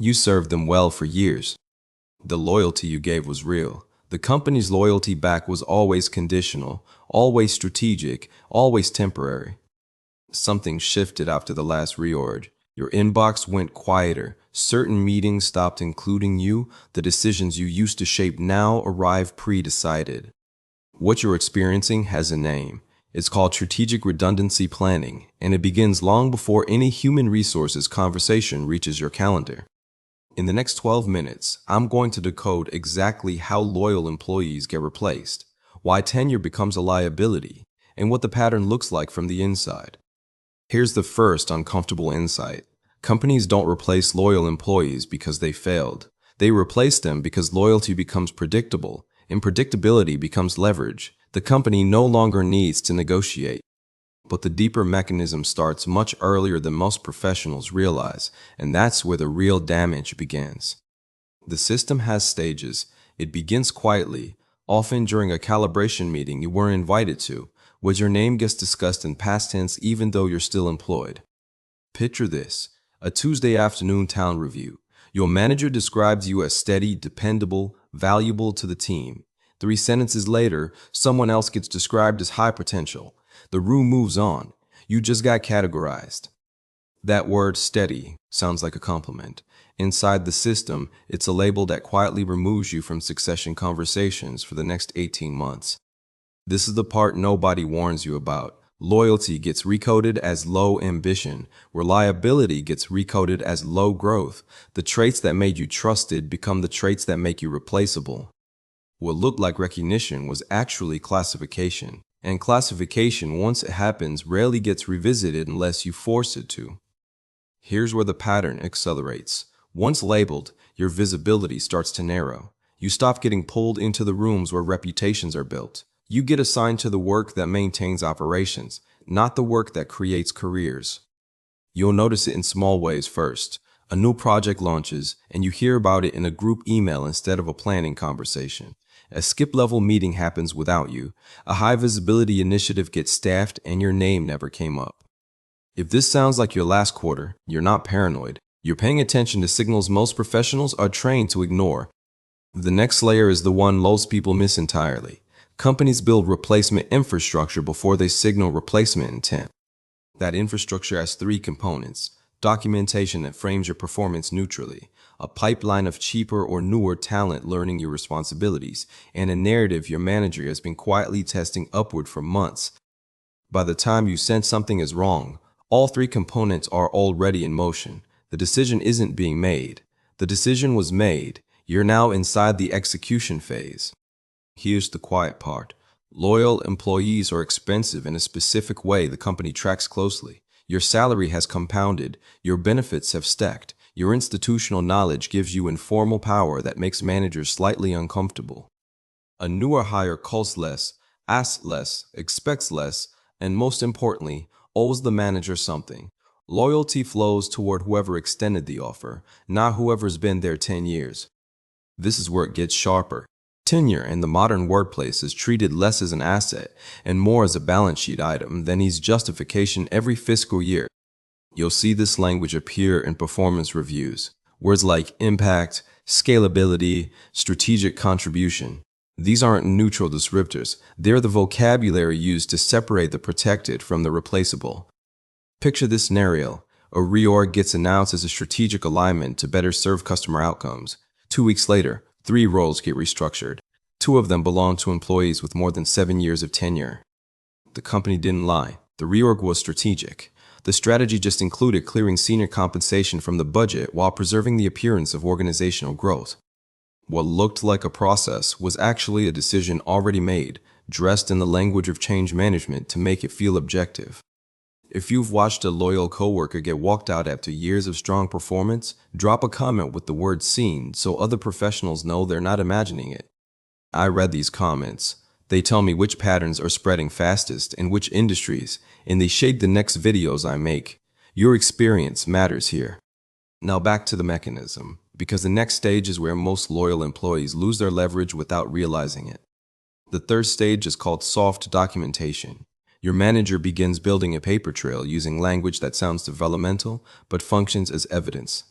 You served them well for years. The loyalty you gave was real. The company's loyalty back was always conditional, always strategic, always temporary. Something shifted after the last reorg. Your inbox went quieter. Certain meetings stopped including you. The decisions you used to shape now arrive pre-decided. What you're experiencing has a name. It's called strategic redundancy planning, and it begins long before any human resources conversation reaches your calendar. In the next 12 minutes, I'm going to decode exactly how loyal employees get replaced, why tenure becomes a liability, and what the pattern looks like from the inside. Here's the first uncomfortable insight. Companies don't replace loyal employees because they failed. They replace them because loyalty becomes predictable, and predictability becomes leverage. The company no longer needs to negotiate. But the deeper mechanism starts much earlier than most professionals realize, and that's where the real damage begins. The system has stages. It begins quietly, often during a calibration meeting you weren't invited to, where your name gets discussed in past tense even though you're still employed. Picture this, a Tuesday afternoon town review. Your manager describes you as steady, dependable, valuable to the team. 3 sentences later, someone else gets described as high potential. The room moves on. You just got categorized. That word steady sounds like a compliment. Inside the system, it's a label that quietly removes you from succession conversations for the next 18 months. This is the part nobody warns you about. Loyalty gets recoded as low ambition. Reliability gets recoded as low growth. The traits that made you trusted become the traits that make you replaceable. What looked like recognition was actually classification. And classification, once it happens, rarely gets revisited unless you force it to. Here's where the pattern accelerates. Once labeled, your visibility starts to narrow. You stop getting pulled into the rooms where reputations are built. You get assigned to the work that maintains operations, not the work that creates careers. You'll notice it in small ways first. A new project launches, and you hear about it in a group email instead of a planning conversation. A skip-level meeting happens without you. A high-visibility initiative gets staffed, and your name never came up. If this sounds like your last quarter, you're not paranoid. You're paying attention to signals most professionals are trained to ignore. The next layer is the one most people miss entirely. Companies build replacement infrastructure before they signal replacement intent. That infrastructure has 3 components. Documentation that frames your performance neutrally, a pipeline of cheaper or newer talent learning your responsibilities, and a narrative your manager has been quietly testing upward for months. By the time you sense something is wrong, all 3 components are already in motion. The decision isn't being made. The decision was made. You're now inside the execution phase. Here's the quiet part. Loyal employees are expensive in a specific way the company tracks closely. Your salary has compounded, your benefits have stacked, your institutional knowledge gives you informal power that makes managers slightly uncomfortable. A newer hire costs less, asks less, expects less, and most importantly, owes the manager something. Loyalty flows toward whoever extended the offer, not whoever's been there 10 years. This is where it gets sharper. Tenure in the modern workplace is treated less as an asset and more as a balance sheet item than needs justification every fiscal year. You'll see this language appear in performance reviews. Words like impact, scalability, strategic contribution. These aren't neutral descriptors. They're the vocabulary used to separate the protected from the replaceable. Picture this scenario. A reorg gets announced as a strategic alignment to better serve customer outcomes. 2 weeks later, 3 roles get restructured. 2 of them belong to employees with more than 7 years of tenure. The company didn't lie. The reorg was strategic. The strategy just included clearing senior compensation from the budget while preserving the appearance of organizational growth. What looked like a process was actually a decision already made, dressed in the language of change management to make it feel objective. If you've watched a loyal coworker get walked out after years of strong performance, drop a comment with the word "seen" so other professionals know they're not imagining it. I read these comments. They tell me which patterns are spreading fastest in which industries, and they shape the next videos I make. Your experience matters here. Now back to the mechanism, because the next stage is where most loyal employees lose their leverage without realizing it. The third stage is called soft documentation. Your manager begins building a paper trail using language that sounds developmental but functions as evidence.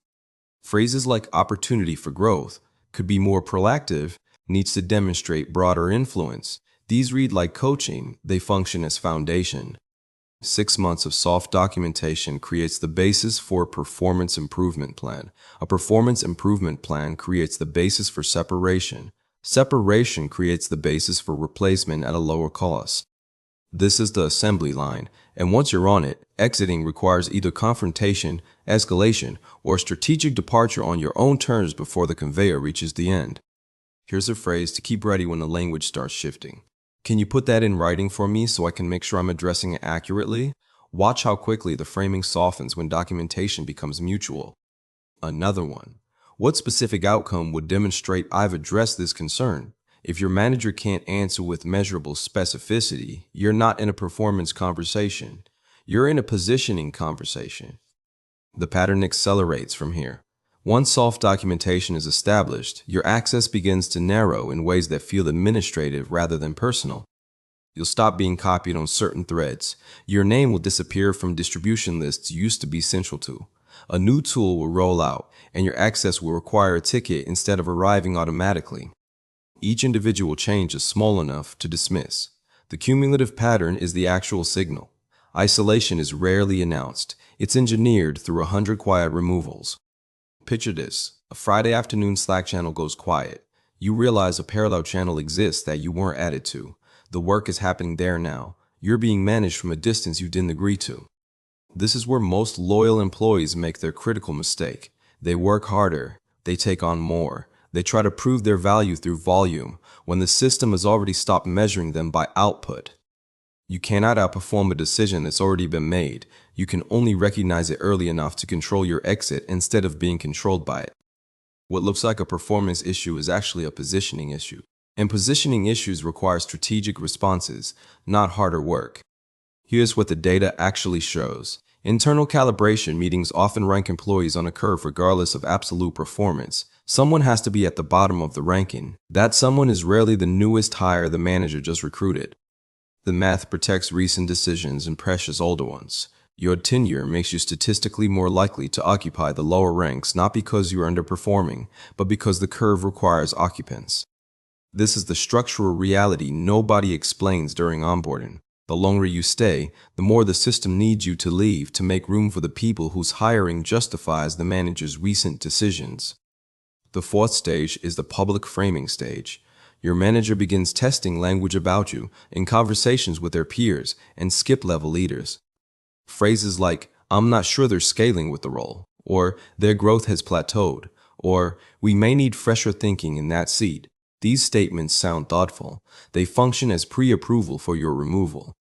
Phrases like opportunity for growth, could be more proactive, needs to demonstrate broader influence. These read like coaching, they function as foundation. 6 months of soft documentation creates the basis for a performance improvement plan. A performance improvement plan creates the basis for separation. Separation creates the basis for replacement at a lower cost. This is the assembly line, and once you're on it, exiting requires either confrontation, escalation, or strategic departure on your own terms before the conveyor reaches the end. Here's a phrase to keep ready when the language starts shifting. Can you put that in writing for me so I can make sure I'm addressing it accurately? Watch how quickly the framing softens when documentation becomes mutual. Another one. What specific outcome would demonstrate I've addressed this concern? If your manager can't answer with measurable specificity, you're not in a performance conversation. You're in a positioning conversation. The pattern accelerates from here. Once soft documentation is established, your access begins to narrow in ways that feel administrative rather than personal. You'll stop being copied on certain threads. Your name will disappear from distribution lists you used to be central to. A new tool will roll out, and your access will require a ticket instead of arriving automatically. Each individual change is small enough to dismiss. The cumulative pattern is the actual signal. Isolation is rarely announced. It's engineered through 100 quiet removals. Picture this. A Friday afternoon Slack channel goes quiet. You realize a parallel channel exists that you weren't added to. The work is happening there now. You're being managed from a distance you didn't agree to. This is where most loyal employees make their critical mistake. They work harder. They take on more. They try to prove their value through volume when the system has already stopped measuring them by output. You cannot outperform a decision that's already been made. You can only recognize it early enough to control your exit instead of being controlled by it. What looks like a performance issue is actually a positioning issue. And positioning issues require strategic responses, not harder work. Here's what the data actually shows. Internal calibration meetings often rank employees on a curve regardless of absolute performance. Someone has to be at the bottom of the ranking. That someone is rarely the newest hire the manager just recruited. The math protects recent decisions and precious older ones. Your tenure makes you statistically more likely to occupy the lower ranks not because you are underperforming, but because the curve requires occupants. This is the structural reality nobody explains during onboarding. The longer you stay, the more the system needs you to leave to make room for the people whose hiring justifies the manager's recent decisions. The fourth stage is the public framing stage. Your manager begins testing language about you in conversations with their peers and skip-level leaders. Phrases like, "I'm not sure they're scaling with the role," or "their growth has plateaued," or "we may need fresher thinking in that seat." These statements sound thoughtful. They function as pre-approval for your removal.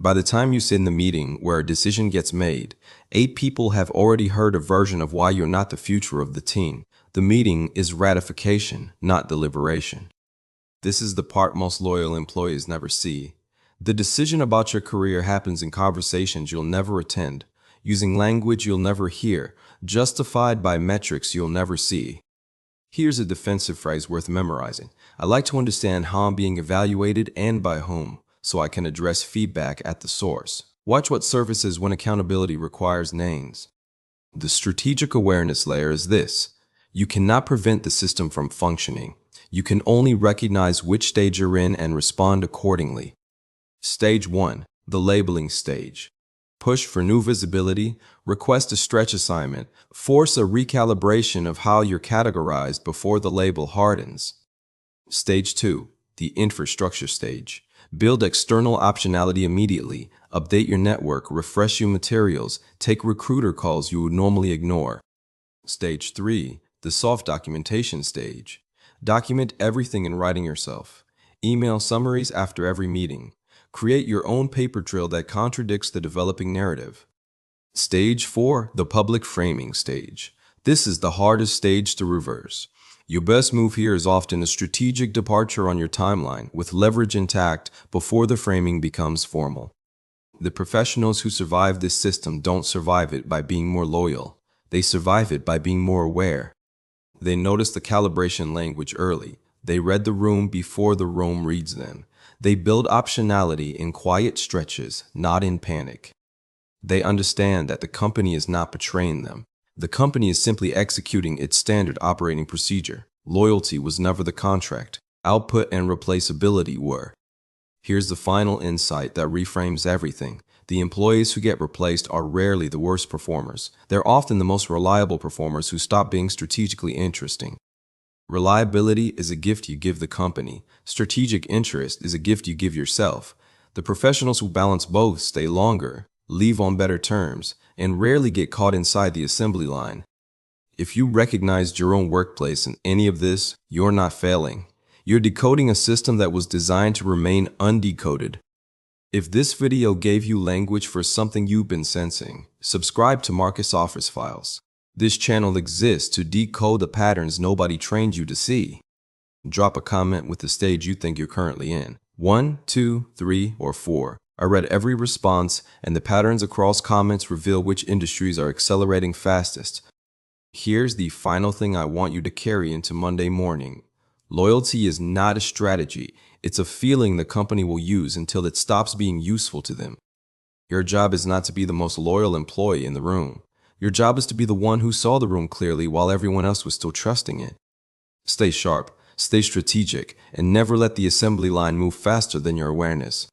By the time you sit in the meeting where a decision gets made, 8 people have already heard a version of why you're not the future of the team. The meeting is ratification, not deliberation. This is the part most loyal employees never see. The decision about your career happens in conversations you'll never attend, using language you'll never hear, justified by metrics you'll never see. Here's a defensive phrase worth memorizing. I like to understand how I'm being evaluated and by whom, so I can address feedback at the source. Watch what surfaces when accountability requires names. The strategic awareness layer is this. You cannot prevent the system from functioning. You can only recognize which stage you're in and respond accordingly. Stage 1, the labeling stage. Push for new visibility, request a stretch assignment, force a recalibration of how you're categorized before the label hardens. Stage 2, the infrastructure stage. Build external optionality immediately, update your network, refresh your materials, take recruiter calls you would normally ignore. Stage 3, the soft documentation stage. Document everything in writing yourself. Email summaries after every meeting. Create your own paper trail that contradicts the developing narrative. Stage 4, the public framing stage. This is the hardest stage to reverse. Your best move here is often a strategic departure on your timeline with leverage intact before the framing becomes formal. The professionals who survive this system don't survive it by being more loyal. They survive it by being more aware. They notice the calibration language early. They read the room before the room reads them. They build optionality in quiet stretches, not in panic. They understand that the company is not betraying them. The company is simply executing its standard operating procedure. Loyalty was never the contract. Output and replaceability were. Here's the final insight that reframes everything. The employees who get replaced are rarely the worst performers. They're often the most reliable performers who stop being strategically interesting. Reliability is a gift you give the company. Strategic interest is a gift you give yourself. The professionals who balance both stay longer, leave on better terms, and rarely get caught inside the assembly line. If you recognized your own workplace in any of this, you're not failing. You're decoding a system that was designed to remain undecoded. If this video gave you language for something you've been sensing, subscribe to Marcus Office Files. This channel exists to decode the patterns nobody trained you to see. Drop a comment with the stage you think you're currently in. 1, 2, 3, or 4. I read every response, and the patterns across comments reveal which industries are accelerating fastest. Here's the final thing I want you to carry into Monday morning. Loyalty is not a strategy. It's a feeling the company will use until it stops being useful to them. Your job is not to be the most loyal employee in the room. Your job is to be the one who saw the room clearly while everyone else was still trusting it. Stay sharp, stay strategic, and never let the assembly line move faster than your awareness.